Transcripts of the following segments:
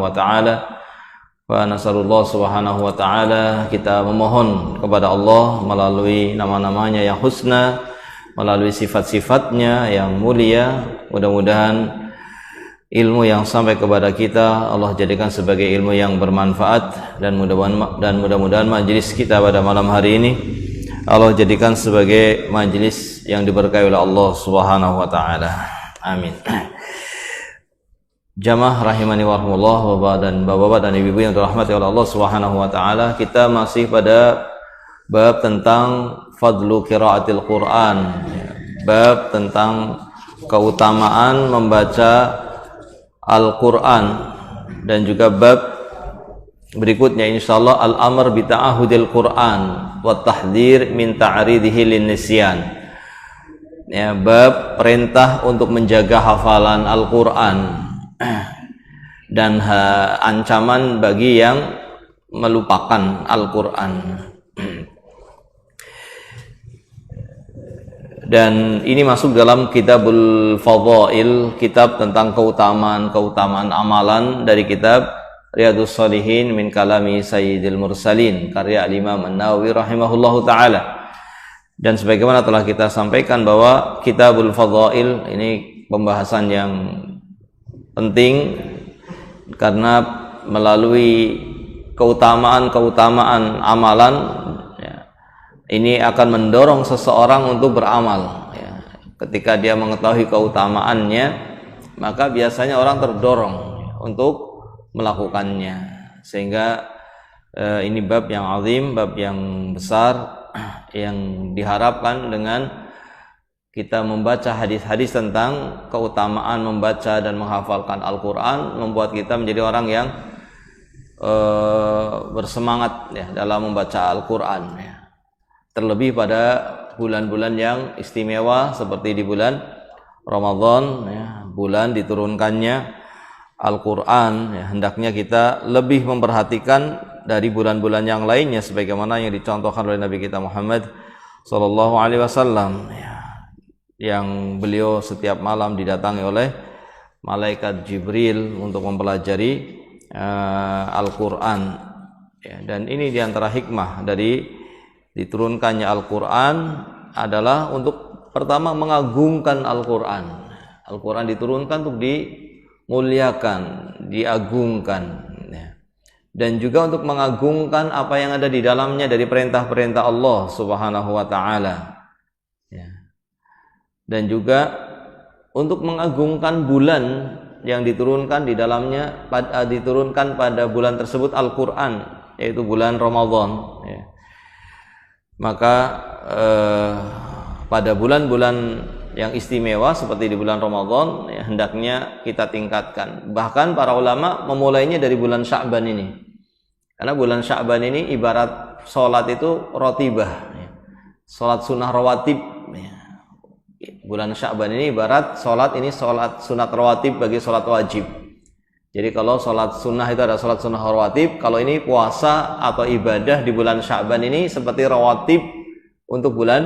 wa ta'ala. Wa nasallallahu subhanahu wa ta'ala, kita memohon kepada Allah melalui nama-namanya yang husna, melalui sifat-sifatnya yang mulia, mudah-mudahan ilmu yang sampai kepada kita Allah jadikan sebagai ilmu yang bermanfaat, dan mudah-mudahan majelis kita pada malam hari ini Allah jadikan sebagai majelis yang diberkahi oleh Allah subhanahu wa ta'ala. Amin. Jamaah rahimani wa rahmatullah, bapak-bapak dan ibu-ibu yang dirahmati oleh Allah subhanahu wa ta'ala, kita masih pada bab tentang fadlu qiraatil Quran, bab tentang keutamaan membaca Al-Quran, dan juga bab berikutnya insyaallah al-amr bi ta'ahudil Quran wa tahdhir min ta'ridihi lin-nisyan. Ya, bab perintah untuk menjaga hafalan Al-Quran dan ancaman bagi yang melupakan Al-Quran. Dan ini masuk dalam Kitabul Fadhail, kitab tentang keutamaan amalan dari kitab Riyadhus Shalihin min kalami Sayyidil Mursalin, karya Imam An-Nawawi rahimahullahu taala. Dan sebagaimana telah kita sampaikan bahwa Kitabul Fadhail ini pembahasan yang penting karena melalui keutamaan amalan ini akan mendorong seseorang untuk beramal. Ketika dia mengetahui keutamaannya, maka biasanya orang terdorong untuk melakukannya. Sehingga ini bab yang azim, bab yang besar, yang diharapkan dengan kita membaca hadis-hadis tentang keutamaan membaca dan menghafalkan Al-Quran, membuat kita menjadi orang yang bersemangat dalam membaca Al-Quran. Terlebih pada bulan-bulan yang istimewa seperti di bulan Ramadan, bulan diturunkannya Al-Quran, hendaknya kita lebih memperhatikan dari bulan-bulan yang lainnya, sebagaimana yang dicontohkan oleh Nabi kita Muhammad Sallallahu Alaihi Wasallam, yang beliau setiap malam didatangi oleh malaikat Jibril untuk mempelajari Al-Quran. Dan ini diantara hikmah dari diturunkannya Al-Quran adalah untuk pertama mengagungkan Al-Quran. Al-Quran diturunkan untuk dimuliakan, diagungkan, dan juga untuk mengagungkan apa yang ada di dalamnya dari perintah-perintah Allah subhanahu wa ta'ala, dan juga untuk mengagungkan bulan yang diturunkan di dalamnya, diturunkan pada bulan tersebut Al-Quran, yaitu bulan Ramadan. Maka pada bulan-bulan yang istimewa seperti di bulan Ramadan, hendaknya kita tingkatkan. Bahkan para ulama memulainya dari bulan Sya'ban ini, karena bulan Sya'ban ini ibarat sholat itu rotibah, sholat sunnah rawatib. Bulan Sya'ban ini ibarat sholat sunat rawatib bagi sholat wajib. Jadi kalau sholat sunnah itu ada sholat sunnah rawatib, kalau ini puasa atau ibadah di bulan Sya'ban ini seperti rawatib untuk bulan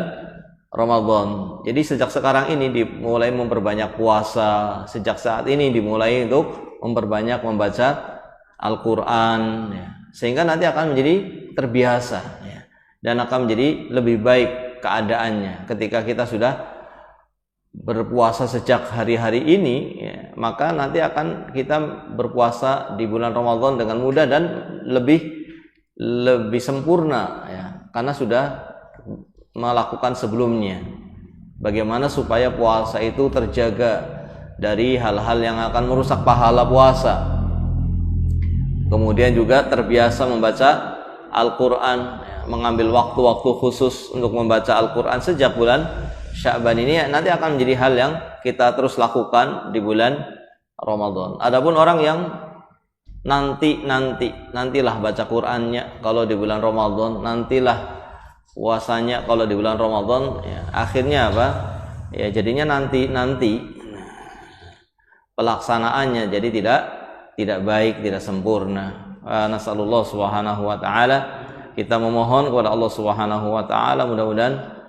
Ramadan. Jadi sejak sekarang ini dimulai memperbanyak puasa, sejak saat ini dimulai untuk memperbanyak membaca Al-Quran, sehingga nanti akan menjadi terbiasa, dan akan menjadi lebih baik keadaannya. Ketika kita sudah berpuasa sejak hari-hari ini, maka nanti akan kita berpuasa di bulan Ramadan dengan mudah dan lebih sempurna, karena sudah melakukan sebelumnya. Bagaimana supaya puasa itu terjaga dari hal-hal yang akan merusak pahala puasa, kemudian juga terbiasa membaca Al-Quran, mengambil waktu-waktu khusus untuk membaca Al-Quran sejak bulan Sya'ban ini, nanti akan menjadi hal yang kita terus lakukan di bulan Ramadan. Adapun orang yang nantilah baca Qur'annya kalau di bulan Ramadan, nantilah puasanya kalau di bulan Ramadan, akhirnya apa? Jadinya nanti pelaksanaannya jadi tidak baik, tidak sempurna. Nasallallahu subhanahu wa ta'ala, kita memohon kepada Allah subhanahu wa ta'ala, mudah-mudahan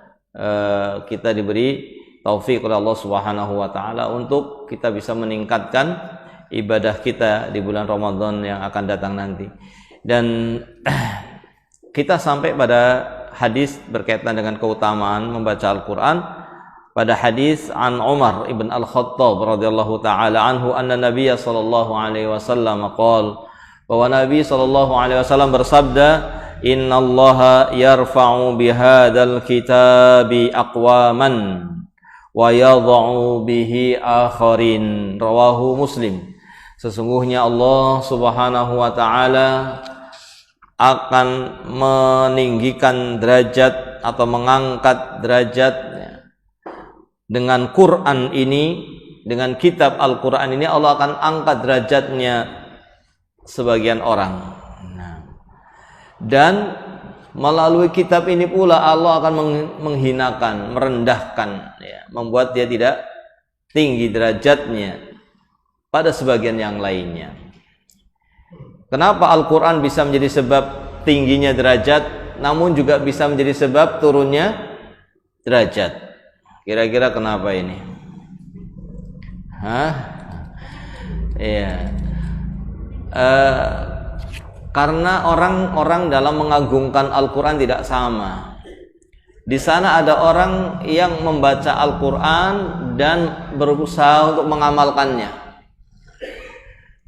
kita diberi taufik oleh Allah subhanahu wa ta'ala untuk kita bisa meningkatkan ibadah kita di bulan Ramadan yang akan datang nanti. Dan kita sampai pada hadis berkaitan dengan keutamaan membaca Al-Quran. Pada hadis an Umar ibn Al-Khattab radhiyallahu taala anhu anna Nabiy sallallahu alaihi wasallam qala, bahwa Nabi sallallahu alaihi wasallam bersabda, innallaha yarfa'u bihadzal kitabi aqwaman wa yadh'u bihi akharin, rawahu Muslim. Sesungguhnya Allah Subhanahu wa taala akan meninggikan derajat atau mengangkat derajat dengan Quran ini, dengan kitab Al-Quran ini Allah akan angkat derajatnya sebagian orang. Dan melalui kitab ini pula Allah akan menghinakan, merendahkan, membuat dia tidak tinggi derajatnya pada sebagian yang lainnya. Kenapa Al-Quran bisa menjadi sebab tingginya derajat, namun juga bisa menjadi sebab turunnya derajat? Kira-kira kenapa ini? Iya. Karena orang-orang dalam mengagungkan Al-Quran tidak sama. Di sana ada orang yang membaca Al-Quran dan berusaha untuk mengamalkannya.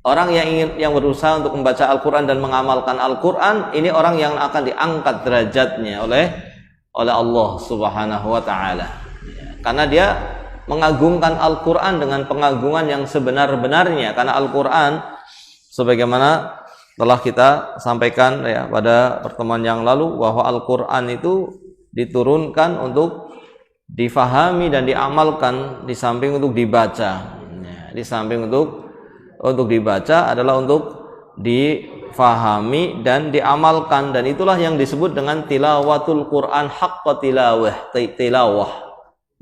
Orang yang berusaha untuk membaca Al-Quran dan mengamalkan Al-Quran, ini orang yang akan diangkat derajatnya oleh Allah Subhanahu wa ta'ala. Karena dia mengagungkan Al-Quran dengan pengagungan yang sebenar-benarnya. Karena Al-Quran, sebagaimana telah kita sampaikan pada pertemuan yang lalu, bahwa Al-Quran itu diturunkan untuk difahami dan diamalkan, di samping untuk dibaca. Di samping untuk dibaca adalah untuk difahami dan diamalkan, dan itulah yang disebut dengan tilawatul Quran haqqa tilawah,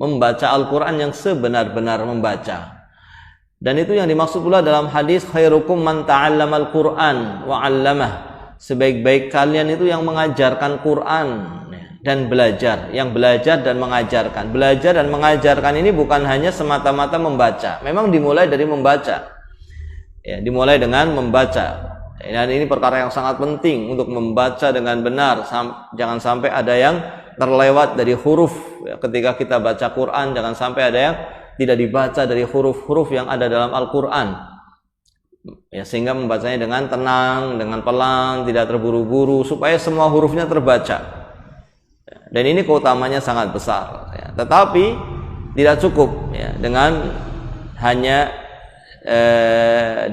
membaca Al-Quran yang sebenar-benar membaca. Dan itu yang dimaksud pula dalam hadis khairukum man ta'allamal Quran wa 'allamah, sebaik-baik kalian itu yang mengajarkan Quran dan belajar, yang belajar dan mengajarkan. Belajar dan mengajarkan ini bukan hanya semata-mata membaca, memang dimulai dari membaca. Dimulai dengan membaca. Dan ini perkara yang sangat penting untuk membaca dengan benar. Jangan sampai ada yang terlewat dari huruf. Ketika kita baca Quran, jangan sampai ada yang tidak dibaca dari huruf-huruf yang ada dalam Al-Quran. Sehingga membacanya dengan tenang, dengan pelan, tidak terburu-buru, supaya semua hurufnya terbaca. Dan ini keutamanya sangat besar. Tetapi tidak cukup dengan hanya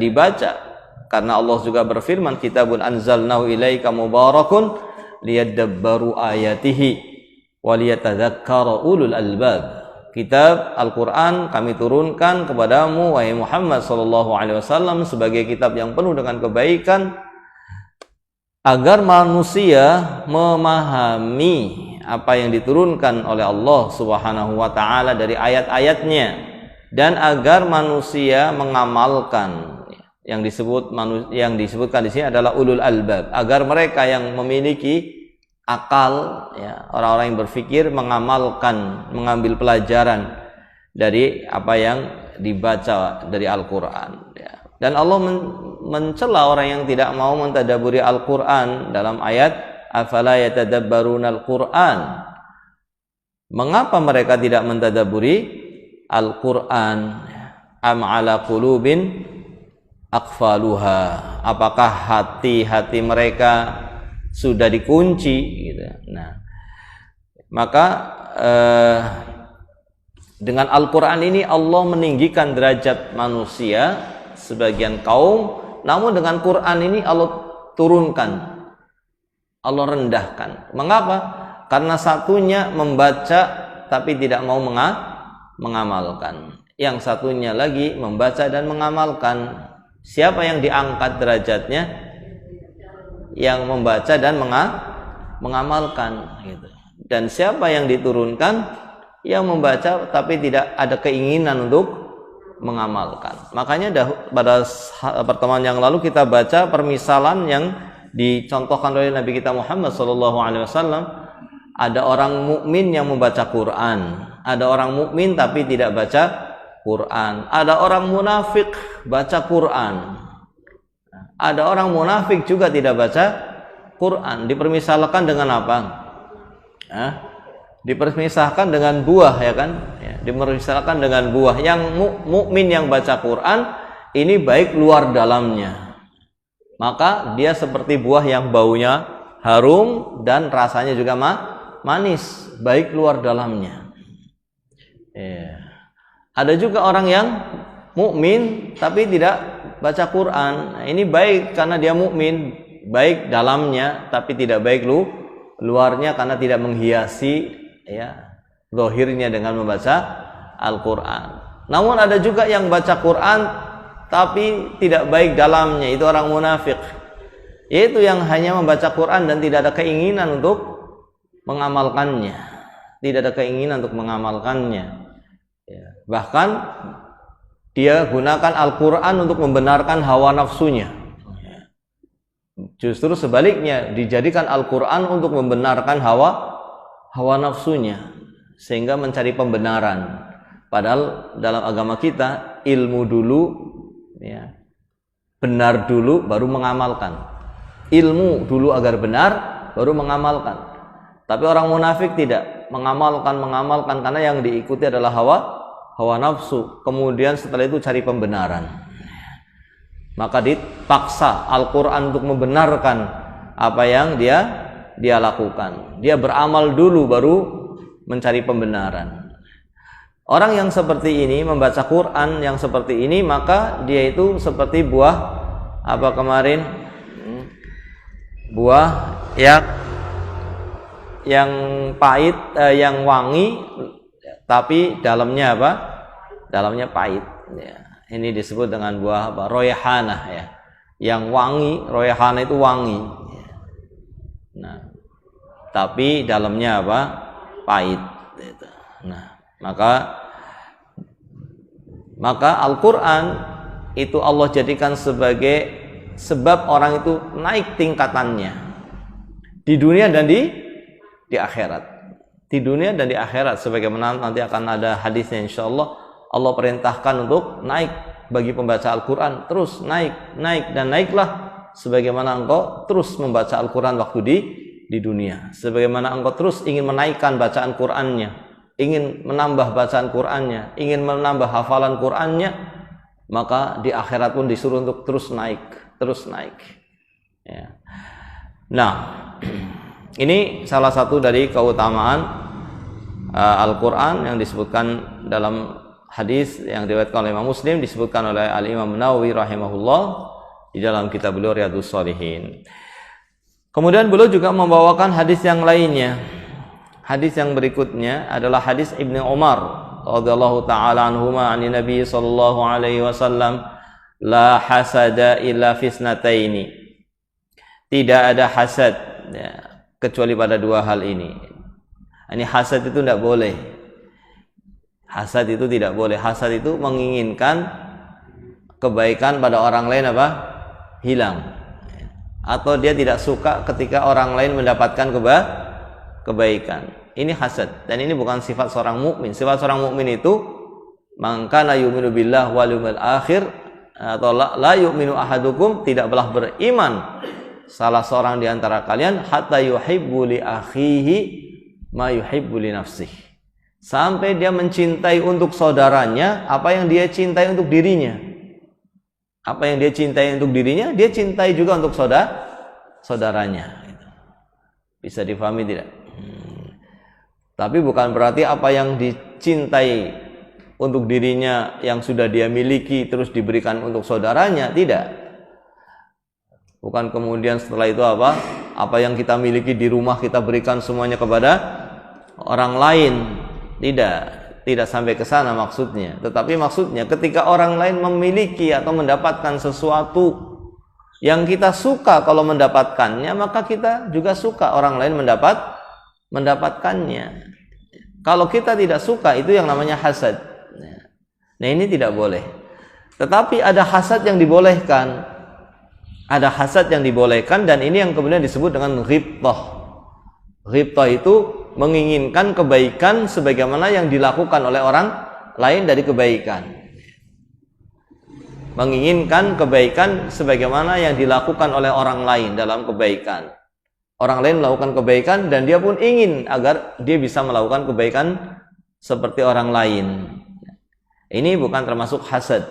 dibaca, karena Allah juga berfirman, kitabun anzalnahu ilaika mubarakun liyadabbaru ayatihi waliyatadzakkara ulul albab. Kitab Al-Quran kami turunkan kepadamu wahai Muhammad sallallahu alaihi wasallam sebagai kitab yang penuh dengan kebaikan, agar manusia memahami apa yang diturunkan oleh Allah Subhanahu wa taala dari ayat-ayatnya, dan agar manusia mengamalkan. Yang disebutkan di sini adalah ulul albab, agar mereka yang memiliki akal, orang-orang yang berpikir, mengamalkan, mengambil pelajaran dari apa yang dibaca dari Al-Quran. Dan Allah mencela orang yang tidak mau mentadabburi Al-Quran dalam ayat afala yatadabbarunal Quran. Mengapa mereka tidak mentadabburi Al-Quran? Am ala qulubin aqfaluha, apakah hati-hati mereka sudah dikunci gitu. Maka dengan Al-Quran ini Allah meninggikan derajat manusia sebagian kaum, namun dengan Quran ini Allah turunkan, Allah rendahkan. Mengapa? Karena satunya membaca tapi tidak mau mengamalkan, yang satunya lagi membaca dan mengamalkan. Siapa yang diangkat derajatnya? Yang membaca dan mengamalkan gitu. Dan siapa yang diturunkan? Yang membaca tapi tidak ada keinginan untuk mengamalkan. Makanya pada pertemuan yang lalu kita baca permisalan yang dicontohkan oleh Nabi kita Muhammad SAW. Ada orang mukmin yang membaca Quran, ada orang mukmin tapi tidak baca Quran. Ada orang munafik baca Quran. Ada orang munafik juga tidak baca Quran. Dipermisalkan dengan apa? Dipermisalkan dengan buah, ya kan? Ya, dipermisalkan dengan buah. Yang mukmin yang baca Quran ini baik luar dalamnya, maka dia seperti buah yang baunya harum dan rasanya juga manis, baik luar dalamnya. Ya. Ada juga orang yang mukmin tapi tidak baca Quran. Nah, ini baik karena dia mukmin, baik dalamnya tapi tidak baik luarnya karena tidak menghiasi ya zahirnya dengan membaca Al-Quran. Namun ada juga yang baca Quran tapi tidak baik dalamnya, itu orang munafik, yaitu yang hanya membaca Quran dan tidak ada keinginan untuk mengamalkannya, ya. Bahkan dia gunakan Al-Quran untuk membenarkan hawa nafsunya. Justru sebaliknya, dijadikan Al-Quran untuk membenarkan hawa nafsunya, sehingga mencari pembenaran. Padahal dalam agama kita ilmu dulu, ya, benar dulu baru mengamalkan. Ilmu dulu agar benar baru mengamalkan. Tapi orang munafik tidak mengamalkan karena yang diikuti adalah hawa nafsu. Kemudian setelah itu cari pembenaran. Maka dipaksa Al-Quran untuk membenarkan apa yang dia lakukan. Dia beramal dulu baru mencari pembenaran. Orang yang seperti ini, membaca Quran yang seperti ini, maka dia itu seperti buah apa kemarin? Buah yang pahit, yang wangi, tapi dalamnya apa? Dalamnya pahit. Ya. Ini disebut dengan buah apa? Royhanah, ya. Yang wangi, royhanah itu wangi. Nah, tapi dalamnya apa? Pahit. Nah, maka Al-Quran itu Allah jadikan sebagai sebab orang itu naik tingkatannya di dunia dan di akhirat. Di dunia dan di akhirat, sebagaimana nanti akan ada hadisnya insyaallah. Allah perintahkan untuk naik bagi pembaca Al-Quran, terus naik dan naiklah sebagaimana engkau terus membaca Al-Quran waktu di dunia. Sebagaimana engkau terus ingin menaikkan bacaan Qurannya, ingin menambah bacaan Qurannya, ingin menambah hafalan Qurannya, maka di akhirat pun disuruh untuk terus naik. Ya. Nah, ini salah satu dari keutamaan Al-Quran yang disebutkan dalam hadis yang diriwayatkan oleh Imam Muslim, disebutkan oleh Al-Imam Nawawi rahimahullah di dalam kitab beliau Riyadhus Shalihin. Kemudian beliau juga membawakan hadis yang lainnya. Hadis yang berikutnya adalah hadis Ibnu Umar radhiyallahu taala anhuma an Nabi sallallahu alaihi wasallam, la hasada illa fisnataini. Tidak ada hasad ya, kecuali pada dua hal ini. Ini hasad itu tidak boleh. Hasad itu tidak boleh. Hasad itu menginginkan kebaikan pada orang lain apa? Hilang. Atau dia tidak suka ketika orang lain mendapatkan kebaikan. Ini hasad, dan ini bukan sifat seorang mukmin. Sifat seorang mukmin itu man kana yu'minu billah wal yawmil akhir, atau la yu'minu ahadukum, tidak belah beriman salah seorang di antara kalian hatta yuhibbu li akhihi ma yuhibbu li nafsihi, sampai dia mencintai untuk saudaranya apa yang dia cintai untuk dirinya. Apa yang dia cintai untuk dirinya, dia cintai juga untuk saudaranya. Bisa difahami tidak? Tapi bukan berarti apa yang dicintai untuk dirinya yang sudah dia miliki terus diberikan untuk saudaranya, tidak. Bukan kemudian setelah itu apa yang kita miliki di rumah kita berikan semuanya kepada orang lain. Tidak sampai ke sana maksudnya. Tetapi maksudnya ketika orang lain memiliki atau mendapatkan sesuatu yang kita suka kalau mendapatkannya, maka kita juga suka orang lain mendapatkannya. Kalau kita tidak suka, itu yang namanya hasad. Nah, ini tidak boleh. Tetapi ada hasad yang dibolehkan. Ada hasad yang dibolehkan, dan ini yang kemudian disebut dengan ghibthah. Ghibthah itu menginginkan kebaikan sebagaimana yang dilakukan oleh orang lain dari kebaikan. Menginginkan kebaikan sebagaimana yang dilakukan oleh orang lain dalam kebaikan. Orang lain melakukan kebaikan dan dia pun ingin agar dia bisa melakukan kebaikan seperti orang lain. Ini bukan termasuk hasad.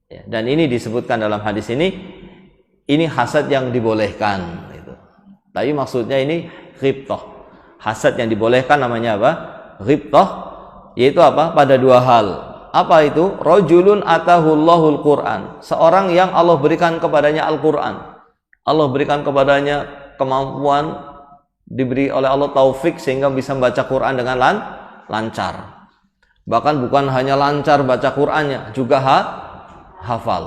Dan ini disebutkan dalam hadis ini hasad yang dibolehkan. Tapi maksudnya ini ghibthah. Hasad yang dibolehkan namanya apa? Ghibthah, yaitu apa? Pada dua hal. Apa itu? Rajulun atahullahul Qur'an. Seorang yang Allah berikan kepadanya Al-Qur'an. Allah berikan kepadanya kemampuan, diberi oleh Allah taufik sehingga bisa membaca Quran dengan lancar. Bahkan bukan hanya lancar baca Qur'annya, juga hafal.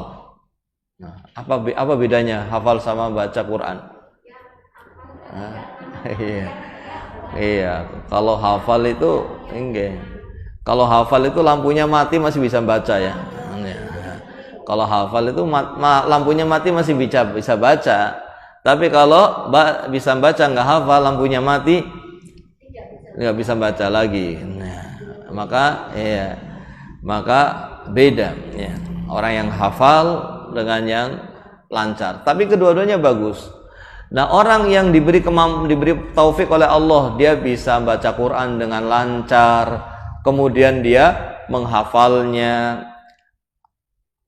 Nah, apa bedanya hafal sama baca Quran? Iya. Kalau hafal itu enggak. Kalau hafal itu lampunya mati masih bisa baca ya. Kalau hafal itu lampunya mati masih bisa baca. Tapi kalau bisa baca nggak hafal, lampunya mati nggak bisa baca lagi. Maka beda ya. Orang yang hafal dengan yang lancar. Tapi kedua-duanya bagus. Nah, orang yang diberi taufik oleh Allah, dia bisa baca Quran dengan lancar, kemudian dia menghafalnya.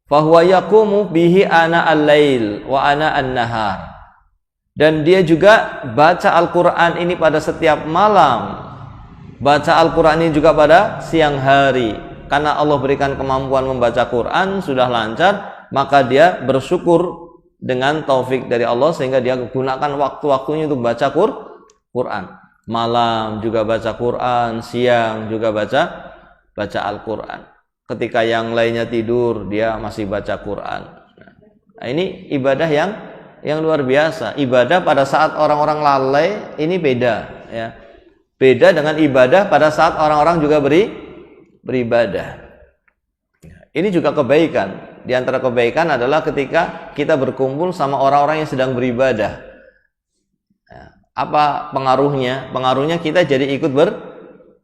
Fahuwa yaqumu bihi ana al-lail wa ana an-nahar. Dan dia juga baca Al-Quran ini pada setiap malam. Baca Al-Quran ini juga pada siang hari. Karena Allah berikan kemampuan membaca Quran sudah lancar, maka dia bersyukur dengan taufik dari Allah sehingga dia gunakan waktu-waktunya untuk baca Quran. Malam juga baca Quran, siang juga baca Al-Quran. Ketika yang lainnya tidur, dia masih baca Quran. Nah, ini ibadah yang luar biasa. Ibadah pada saat orang-orang lalai ini beda ya. Beda dengan ibadah pada saat orang-orang juga beribadah. Ini juga kebaikan. Di antara kebaikan adalah ketika kita berkumpul sama orang-orang yang sedang beribadah. Apa pengaruhnya? Pengaruhnya kita jadi ikut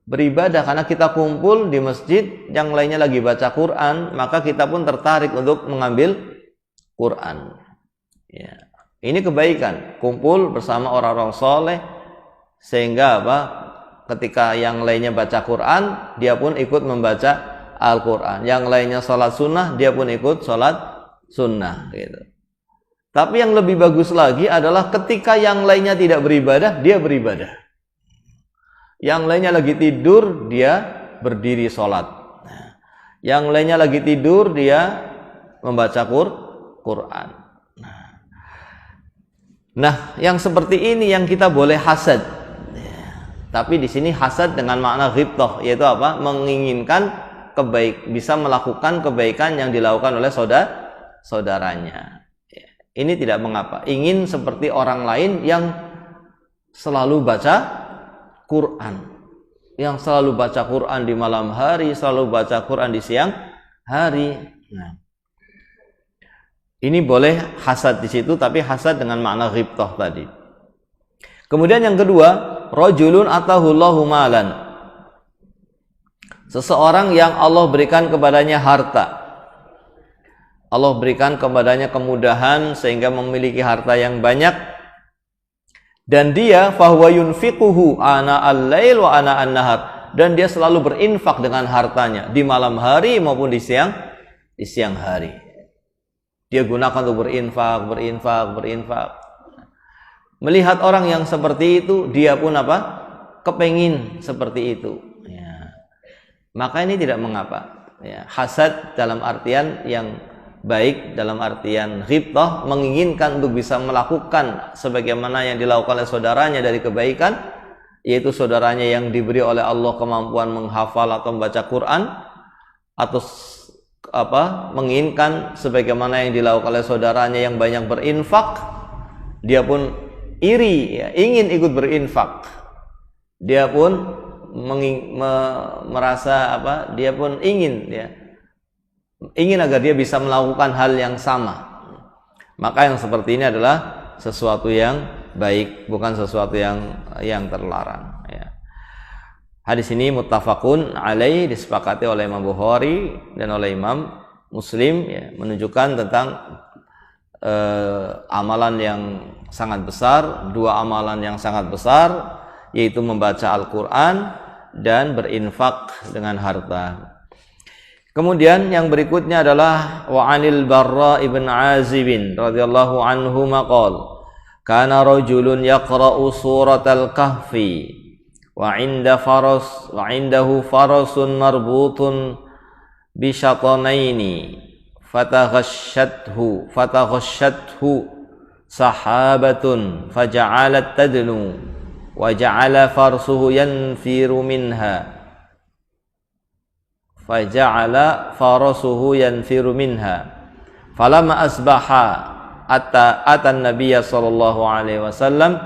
beribadah karena kita kumpul di masjid, yang lainnya lagi baca Quran, maka kita pun tertarik untuk mengambil Quran. Ya. Ini kebaikan, kumpul bersama orang-orang soleh sehingga apa? Ketika yang lainnya baca Quran, dia pun ikut membaca Al-Quran. Yang lainnya sholat sunnah, dia pun ikut sholat sunnah. Gitu. Tapi yang lebih bagus lagi adalah ketika yang lainnya tidak beribadah, dia beribadah. Yang lainnya lagi tidur, dia berdiri sholat. Yang lainnya lagi tidur, dia membaca Quran. Nah, yang seperti ini yang kita boleh hasad. Tapi di sini hasad dengan makna ghibthah, yaitu apa? Menginginkan bisa melakukan kebaikan yang dilakukan oleh saudaranya. Ini tidak mengapa. Ingin seperti orang lain yang selalu baca Quran, yang selalu baca Quran di malam hari, selalu baca Quran di siang hari. Nah, ini boleh hasad di situ, tapi hasad dengan makna ghibthah tadi. Kemudian yang kedua, rajulun atahullahu malan. Seseorang yang Allah berikan kepadanya harta. Allah berikan kepadanya kemudahan sehingga memiliki harta yang banyak. Dan dia fahuwa yunfiquhu ana al-lail wa ana an-nahar. Dan dia selalu berinfak dengan hartanya di malam hari maupun di siang hari. Dia gunakan untuk berinfak. Melihat orang yang seperti itu, dia pun apa? Kepengin seperti itu. Ya. Maka ini tidak mengapa. Ya. Hasad dalam artian yang baik, dalam artian ghibthah, menginginkan untuk bisa melakukan sebagaimana yang dilakukan oleh saudaranya dari kebaikan, yaitu saudaranya yang diberi oleh Allah kemampuan menghafal atau membaca Quran, atau menginginkan sebagaimana yang dilakukan oleh saudaranya yang banyak berinfak, dia pun iri, ya, ingin ikut berinfak. Dia pun merasa apa? Dia pun ingin agar dia bisa melakukan hal yang sama. Maka yang seperti ini adalah sesuatu yang baik, bukan sesuatu yang terlarang. Ya. Hadis ini muttafaqun alaih, disepakati oleh Imam Bukhari dan oleh Imam Muslim, ya, menunjukkan tentang amalan yang sangat besar, dua amalan yang sangat besar, yaitu membaca Al-Quran dan berinfak dengan harta. Kemudian yang berikutnya adalah wa 'anil Barra ibn Azib radhiyallahu anhu maqal kana rajulun yaqra'u suratal kahfi wa 'indahu farasun marbutun bi syatanaini fataghashathu sahabatun faja'alat tadnu wa ja'ala farsuhu yanfiru minha falamma asbaha atan nabiyya sallallahu alaihi wasallam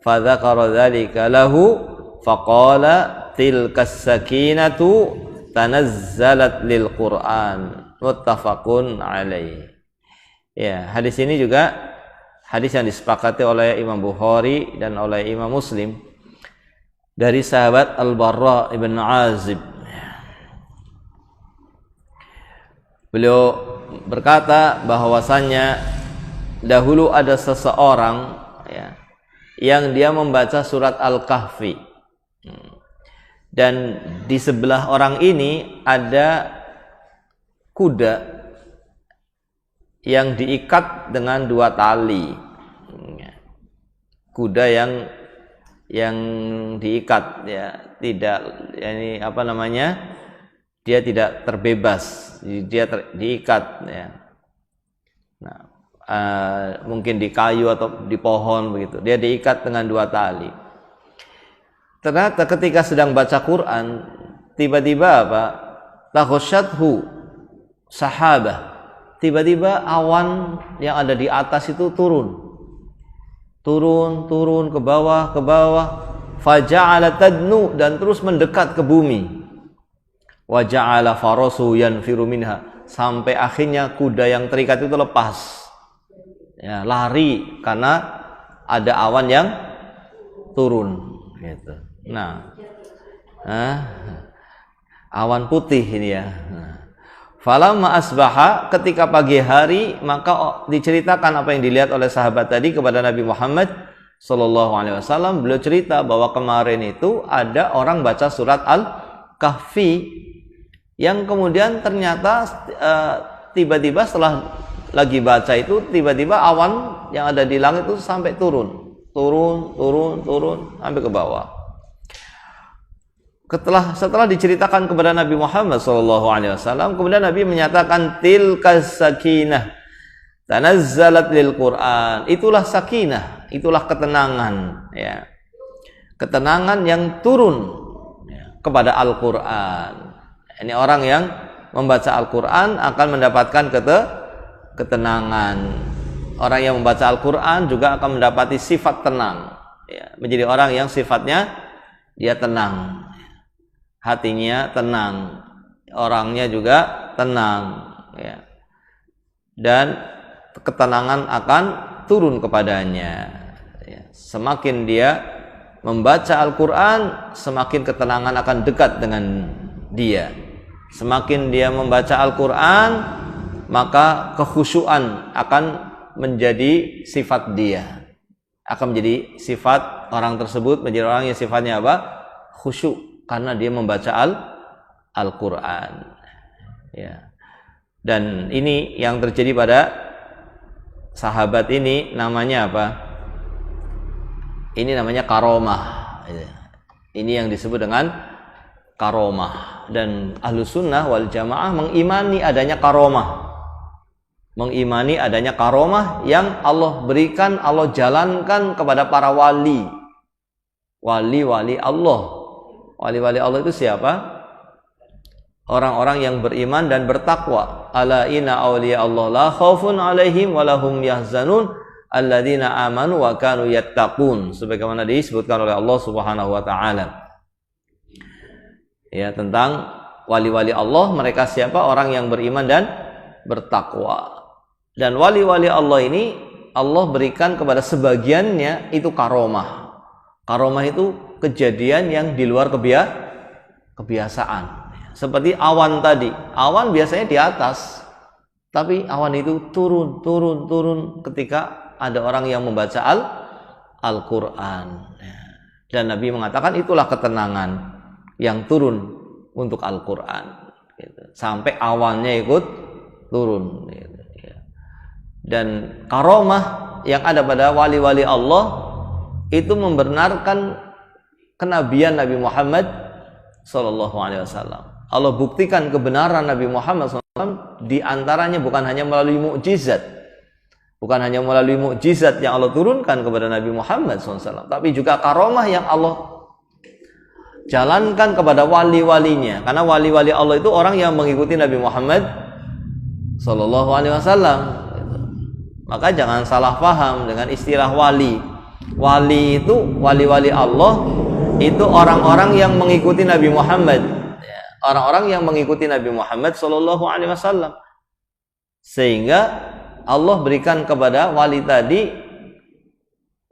fadzakara dzalika lahu faqala tilkas sakinatu tanazzalat lil Qur'an muttafaqun alaih. Ya, hadis ini juga hadis yang disepakati oleh Imam Bukhari dan oleh Imam Muslim dari sahabat Al-Barra ibn Azib. Beliau berkata bahwasannya dahulu ada seseorang, ya, yang dia membaca surat Al-Kahfi, dan di sebelah orang ini ada kuda yang diikat dengan dua tali. Kuda yang diikat, ya, tidak, ini apa namanya? Dia tidak terbebas, dia diikat, ya. Nah, mungkin di kayu atau di pohon begitu. Dia diikat dengan dua tali. Ternyata ketika sedang baca Quran, tiba-tiba apa? Taghsyathu sahabah. Tiba-tiba awan yang ada di atas itu turun ke bawah, faja'ala tadnu, dan terus mendekat ke bumi. Wa ja'ala farasu yanfiru minha, sampai akhirnya kuda yang terikat itu lepas, ya, lari karena ada awan yang turun gitu. Nah, awan putih ini, ya. Falamma asbaha, ketika pagi hari, maka diceritakan apa yang dilihat oleh sahabat tadi kepada Nabi Muhammad sallallahu alaihi wasallam. Beliau cerita bahwa kemarin itu ada orang baca surat Al-Kahfi, yang kemudian ternyata tiba-tiba setelah lagi baca itu, tiba-tiba awan yang ada di langit itu sampai turun sampai ke bawah. Setelah diceritakan kepada Nabi Muhammad SAW, kemudian Nabi menyatakan tilkas sakinah tanazzalat lil Qur'an. Itulah sakinah, itulah ketenangan, ya. Ketenangan yang turun, ya, kepada Al-Qur'an. Ini orang yang membaca Al-Quran akan mendapatkan ketenangan. Orang yang membaca Al-Quran juga akan mendapati sifat tenang, ya, menjadi orang yang sifatnya dia tenang, hatinya tenang, orangnya juga tenang, ya. Dan ketenangan akan turun kepadanya, ya. Semakin dia membaca Al-Quran, semakin ketenangan akan dekat dengan dia. Semakin dia membaca Al-Quran, maka kekhusyuan akan menjadi sifat dia, akan menjadi sifat orang tersebut, menjadi orang yang sifatnya apa? Khusyuk, karena dia membaca Al-Quran, ya. Dan ini yang terjadi pada sahabat ini, namanya apa? Ini namanya karomah. Ini yang disebut dengan karomah. Dan Ahlus Sunnah wal Jamaah mengimani adanya karomah, mengimani adanya karomah yang Allah berikan, Allah jalankan kepada para wali Allah. Wali-wali Allah itu siapa? Orang-orang yang beriman dan bertakwa. Ala inna awliya Allah la khaufun alaihim walahum yahzanun alladzina amanu wa kanu yattaqun, sebagaimana disebutkan oleh Allah Subhanahu wa taala. Ya, tentang wali-wali Allah, mereka siapa? Orang yang beriman dan bertakwa. Dan wali-wali Allah ini Allah berikan kepada sebagiannya itu karomah. Karomah itu kejadian yang di luar kebiasaan. Seperti awan tadi. Awan biasanya di atas, tapi awan itu turun ketika ada orang yang membaca Al-Quran. Dan Nabi mengatakan itulah ketenangan yang turun untuk Al-Quran. Sampai awannya ikut turun. Dan karomah yang ada pada wali-wali Allah itu membenarkan kenabian Nabi Muhammad SAW. Allah buktikan kebenaran Nabi Muhammad SAW di antaranya bukan hanya melalui mukjizat, bukan hanya melalui mukjizat yang Allah turunkan kepada Nabi Muhammad SAW, tapi juga karomah yang Allah jalankan kepada wali-walinya. Karena wali-wali Allah itu orang yang mengikuti Nabi Muhammad SAW. Maka jangan salah paham dengan istilah wali. Wali itu, wali-wali Allah itu orang-orang yang mengikuti Nabi Muhammad. Orang-orang yang mengikuti Nabi Muhammad SAW. Sehingga Allah berikan kepada wali tadi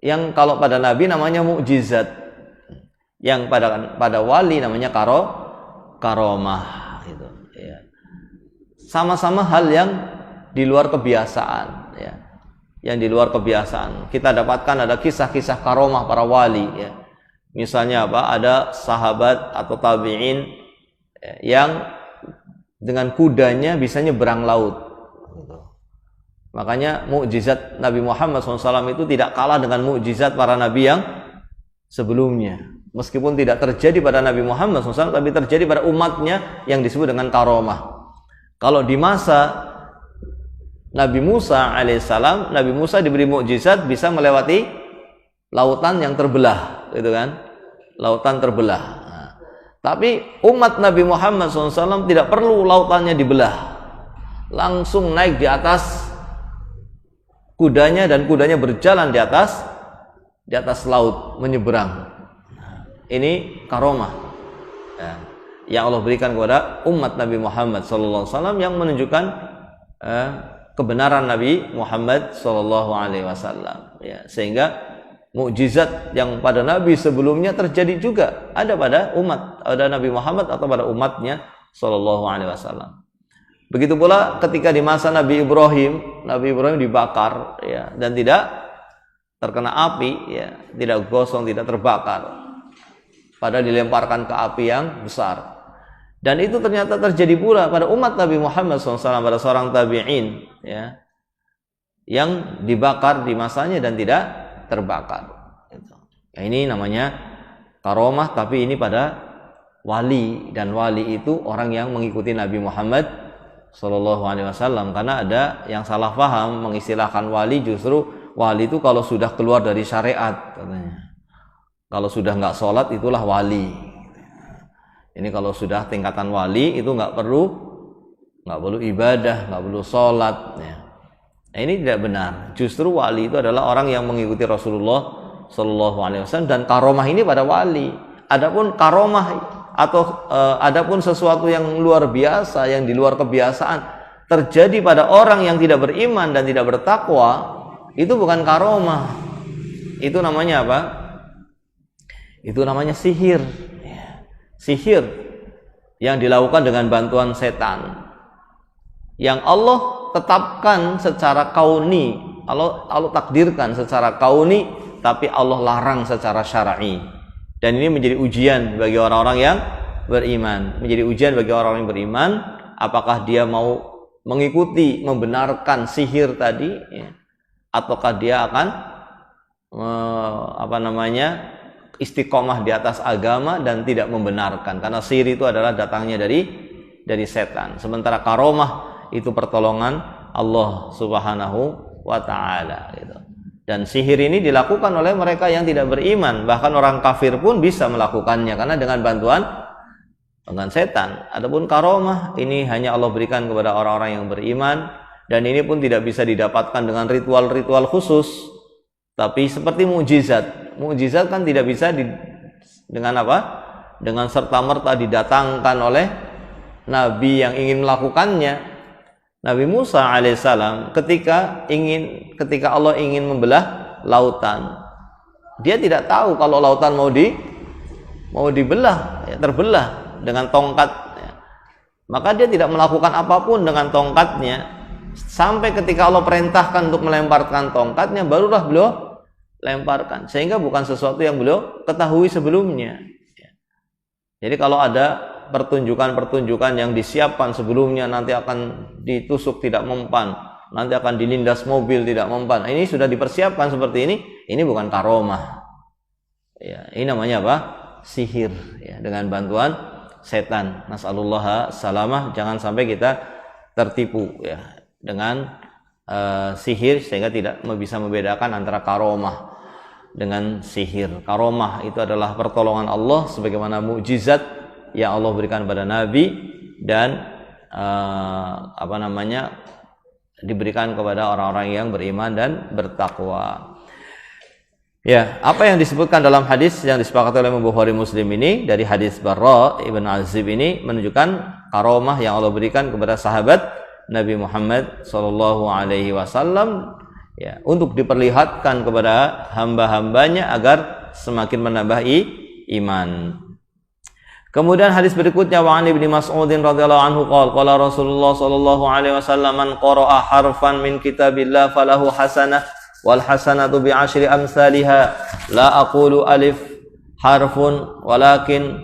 yang kalau pada Nabi namanya mukjizat, yang pada wali namanya karomah gitu, ya. Sama-sama hal yang di luar kebiasaan, ya. Yang di luar kebiasaan. Kita dapatkan ada kisah-kisah karomah para wali, ya. Misalnya apa? Ada sahabat atau tabi'in yang dengan kudanya bisa nyeberang laut. Makanya mukjizat Nabi Muhammad SAW itu tidak kalah dengan mukjizat para nabi yang sebelumnya. Meskipun tidak terjadi pada Nabi Muhammad SAW, tapi terjadi pada umatnya yang disebut dengan karomah. Kalau di masa Nabi Musa alaihissalam, Nabi Musa diberi mukjizat bisa melewati lautan yang terbelah, gitu kan? Lautan terbelah. Tapi umat Nabi Muhammad SAW tidak perlu lautannya dibelah, langsung naik di atas kudanya dan kudanya berjalan di atas laut menyeberang. Ini karomah yang Allah berikan kepada umat Nabi Muhammad SAW yang menunjukkan kebenaran Nabi Muhammad SAW. Ya, sehingga mukjizat yang pada Nabi sebelumnya terjadi juga ada pada Nabi Muhammad atau pada umatnya SAW. Begitu pula ketika di masa Nabi Ibrahim dibakar, ya, dan tidak terkena api, ya, tidak gosong, tidak terbakar, padahal dilemparkan ke api yang besar. Dan itu ternyata terjadi pula pada umat Nabi Muhammad SAW, pada seorang tabi'in, ya, yang dibakar di masanya dan tidak terbakar. Ya, ini namanya karomah, tapi ini pada wali, dan wali itu orang yang mengikuti Nabi Muhammad SAW. Karena ada yang salah paham mengistilahkan wali, justru wali itu kalau sudah keluar dari syariat katanya. Kalau sudah nggak sholat itulah wali. Ini kalau sudah tingkatan wali itu nggak perlu ibadah, nggak perlu sholat, ya. Nah, ini tidak benar. Justru wali itu adalah orang yang mengikuti Rasulullah SAW, dan karomah ini pada wali. Adapun karomah atau adapun sesuatu yang luar biasa, yang di luar kebiasaan terjadi pada orang yang tidak beriman dan tidak bertakwa, itu bukan karomah. Itu namanya apa? Itu namanya sihir. Sihir yang dilakukan dengan bantuan setan, yang Allah tetapkan secara kauni, Allah takdirkan secara kauni, tapi Allah larang secara syar'i. Dan ini menjadi ujian bagi orang-orang yang beriman. Menjadi ujian bagi orang-orang yang beriman, apakah dia mau mengikuti, membenarkan sihir tadi, ya, ataukah dia akan istiqomah di atas agama dan tidak membenarkan. Karena sihir itu adalah datangnya dari setan. Sementara karomah itu pertolongan Allah Subhanahu wa ta'ala, gitu. Dan sihir ini dilakukan oleh mereka yang tidak beriman, bahkan orang kafir pun bisa melakukannya karena dengan bantuan setan. Adapun karomah ini hanya Allah berikan kepada orang-orang yang beriman, dan ini pun tidak bisa didapatkan dengan ritual-ritual khusus, tapi seperti mukjizat. Mukjizat kan tidak bisa dengan apa? Dengan serta-merta didatangkan oleh nabi yang ingin melakukannya. Nabi Musa alaihissalam ketika Allah ingin membelah lautan, dia tidak tahu kalau lautan mau dibelah, ya, terbelah. dengan tongkat, ya, maka dia tidak melakukan apapun dengan tongkatnya sampai ketika Allah perintahkan untuk melemparkan tongkatnya, barulah beliau lemparkan, sehingga bukan sesuatu yang beliau ketahui sebelumnya. Jadi kalau ada pertunjukan-pertunjukan yang disiapkan sebelumnya, nanti akan ditusuk tidak mempan, nanti akan dilindas mobil tidak mempan, ini sudah dipersiapkan seperti ini bukan karomah. Ya, ini namanya apa? Sihir, ya, dengan bantuan setan. Nas'alullah salamah, jangan sampai kita tertipu, ya, dengan sihir sehingga tidak bisa membedakan antara karomah dengan sihir. Karomah itu adalah pertolongan Allah sebagaimana mukjizat yang Allah berikan pada Nabi dan diberikan kepada orang-orang yang beriman dan bertakwa. Ya, apa yang disebutkan dalam hadis yang disepakati oleh Bukhari Muslim ini dari hadis Barra ibn Azib ini menunjukkan karomah yang Allah berikan kepada sahabat Nabi Muhammad sallallahu alaihi wasallam, ya, untuk diperlihatkan kepada hamba-hambanya agar semakin menambah iman. Kemudian hadis berikutnya, wa an Ibnu Mas'ud radhiyallahu anhu qala Rasulullah sallallahu alaihi wasallam, man qara'a harfan min kitabillah falahu hasanah wal hasanatu bi 'ashri amsalha, la aqulu alif harfun walakin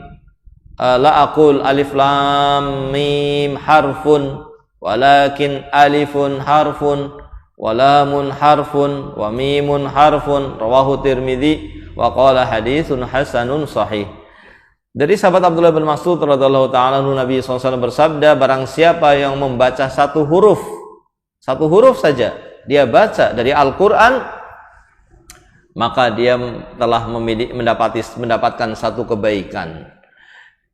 la aqul alif lam mim harfun walakin alifun harfun wa lamun harfun wa mimun harfun, rawahu Tirmidzi wa qala haditsun hasanun sahih. Dari sahabat Abdullah bin Mas'ud radhiyallahu ta'ala anhu, Nabi SAW bersabda, barang siapa yang membaca satu huruf saja dia baca dari Al-Quran, maka dia telah mendapatkan satu kebaikan,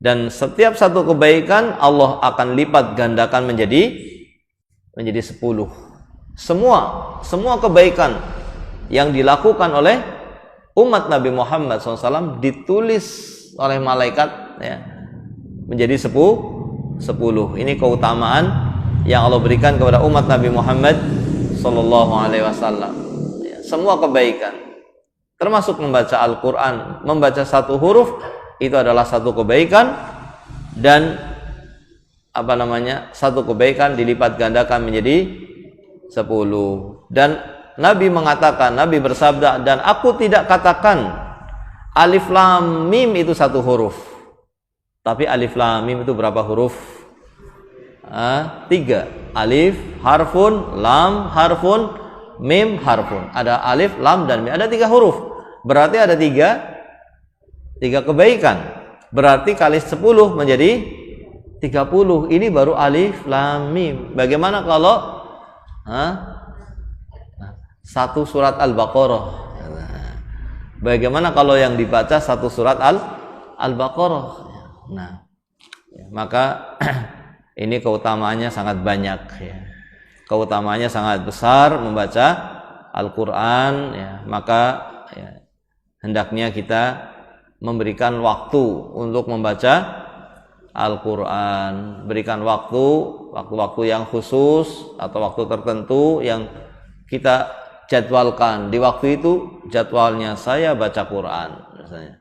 dan setiap satu kebaikan Allah akan lipat gandakan menjadi 10. Semua kebaikan yang dilakukan oleh umat Nabi Muhammad SAW ditulis oleh malaikat, ya, menjadi 10. Ini keutamaan yang Allah berikan kepada umat Nabi Muhammad SAW. Ya, semua kebaikan, termasuk membaca Al-Quran, membaca satu huruf itu adalah satu kebaikan, dan satu kebaikan dilipat gandakan menjadi 10. Dan Nabi mengatakan, Nabi bersabda, dan aku tidak katakan alif lam mim itu satu huruf, tapi alif lam mim itu berapa huruf? 3. Alif harfun, lam harfun, mim harfun. Ada alif, lam, dan mim. Ada 3 huruf. Berarti ada 3 kebaikan. Berarti kali 10 menjadi 30. Ini baru alif lam mim. Bagaimana kalau satu surat Al-Baqarah? Bagaimana kalau yang dibaca satu surat Al-Baqarah? Nah, ya, maka ini keutamaannya sangat banyak, ya. Keutamaannya sangat besar membaca Al-Quran, ya. Maka, ya, hendaknya kita memberikan waktu untuk membaca Al-Quran, berikan waktu yang khusus atau waktu tertentu yang kita jadwalkan. Di waktu itu jadwalnya saya baca Quran misalnya.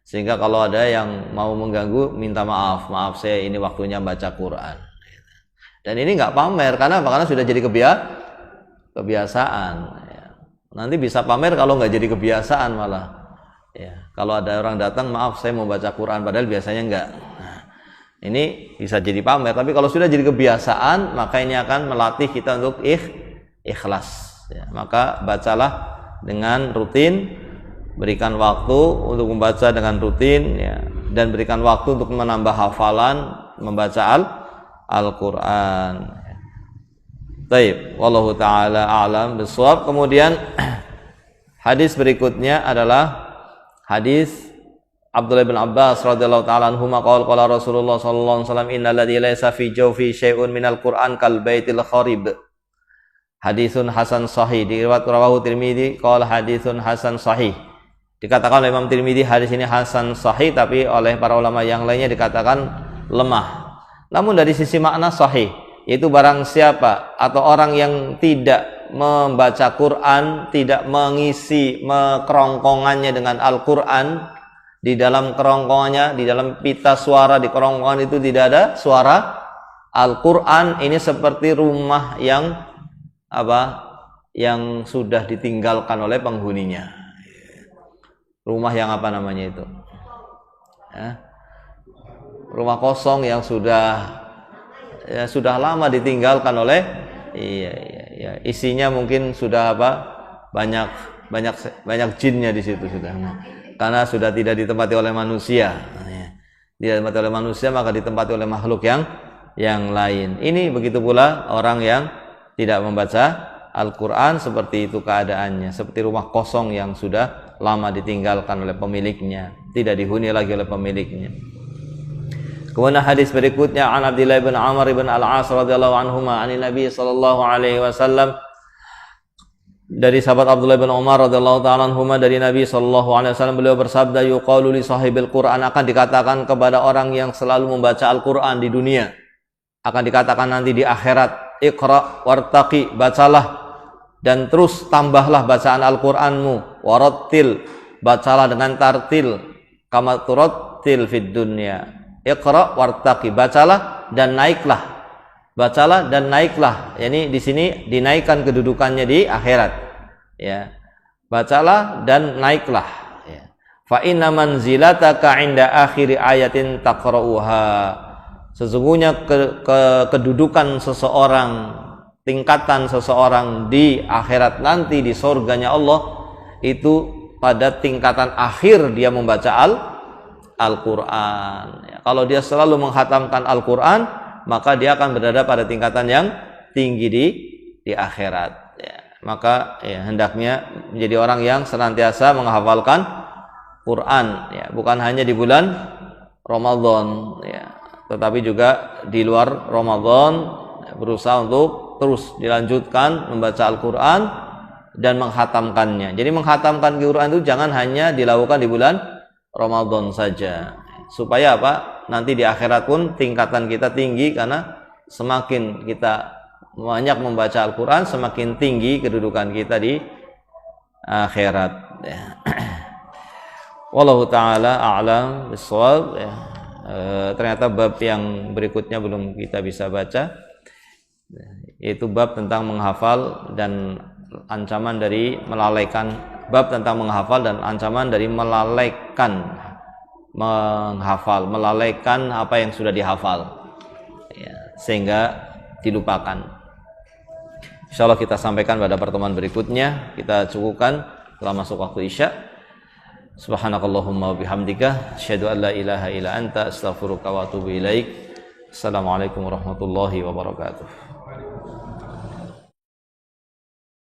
Sehingga kalau ada yang mau mengganggu, minta maaf saya ini waktunya baca Quran. Dan ini nggak pamer, karena sudah jadi kebiasaan. Nanti bisa pamer kalau nggak jadi kebiasaan malah. Ya, kalau ada orang datang, maaf saya mau baca Quran, padahal biasanya nggak. Nah, ini bisa jadi pamer, tapi kalau sudah jadi kebiasaan, maka ini akan melatih kita untuk ikhlas. Ya, maka bacalah dengan rutin, berikan waktu untuk membaca dengan rutin, ya, dan berikan waktu untuk menambah hafalan membaca Al-Quran. Baik, wallahu taala a'lam bishawab. Kemudian hadis berikutnya adalah hadis Abdullah bin Abbas radhiyallahu taala anhuma qala Rasulullah sallallahu alaihi wasallam, innal ladzi laysa fi jawfi syai'un minal Qur'an kal baitil kharib. Hadisun hasan sahih. Diriwayat rawahu Tirmidzi qala hadisun hasan sahih. Dikatakan oleh Imam Tirmidzi hadis ini hasan sahih, tapi oleh para ulama yang lainnya dikatakan lemah. Namun dari sisi makna sahih, yaitu barang siapa atau orang yang tidak membaca Quran, tidak mengisi kerongkongannya dengan Al-Quran, di dalam kerongkongannya, di dalam pita suara di kerongkongan itu tidak ada suara Al-Quran, ini seperti rumah yang yang sudah ditinggalkan oleh penghuninya. Rumah yang apa namanya itu? Ya. Rumah kosong yang sudah lama ditinggalkan oleh isinya mungkin sudah banyak jinnya di situ sudah. Karena sudah tidak ditempati oleh manusia. Tidak ditempati oleh manusia, maka ditempati oleh makhluk yang lain. Ini begitu pula orang yang tidak membaca Al-Quran, seperti itu keadaannya, seperti rumah kosong yang sudah lama ditinggalkan oleh pemiliknya, tidak dihuni lagi oleh pemiliknya. Kemudian hadis berikutnya, an Abdullah bin Amr bin Al-As radhiyallahu anhuma anin Nabi sallallahu alaihi wasallam, dari sahabat Abdullah bin Umar radhiyallahu ta'ala anhuma dari Nabi sallallahu alaihi wasallam, beliau bersabda, yuqalu li sahibil Quran, akan dikatakan kepada orang yang selalu membaca Al-Quran di dunia, akan dikatakan nanti di akhirat, iqra wartaqi, bacalah dan terus tambahlah bacaan Al-Qur'anmu, warattil, bacalah dengan tartil, kama turattil fid dunya, iqra wartaqi, bacalah dan naiklah, bacalah dan naiklah. Yani di sini dinaikkan kedudukannya di akhirat, ya, bacalah dan naiklah, ya. Fa inna manzilataka inda akhiri ayatin taqra'uha, sesungguhnya kedudukan seseorang, tingkatan seseorang di akhirat nanti di surganya Allah itu pada tingkatan akhir dia membaca Al-Quran. Ya, kalau dia selalu menghatamkan Al-Quran, maka dia akan berada pada tingkatan yang tinggi di akhirat. Ya, maka hendaknya menjadi orang yang senantiasa menghafalkan Quran, ya, bukan hanya di bulan Ramadan, ya, tetapi juga di luar Ramadan, ya, berusaha untuk terus dilanjutkan membaca Al-Quran dan menghatamkannya. Jadi menghatamkan Al-Quran itu jangan hanya dilakukan di bulan Ramadan saja, supaya nanti di akhirat pun tingkatan kita tinggi, karena semakin kita banyak membaca Al-Quran, semakin tinggi kedudukan kita di akhirat, ya. Wallahu ta'ala a'lam bishawab, ya. Ternyata bab yang berikutnya belum kita bisa baca, yaitu bab tentang menghafal dan ancaman dari melalaikan, bab tentang menghafal dan ancaman dari melalaikan menghafal, melalaikan apa yang sudah dihafal, ya, sehingga dilupakan. Insyaallah kita sampaikan pada pertemuan berikutnya. Kita cukupkan setelah masuk waktu Isya. Subhanakallahumma wa bihamdika asyhadu an la ilaha illa anta astaghfiruka wa atubu ilaik. Assalamualaikum warahmatullahi wabarakatuh.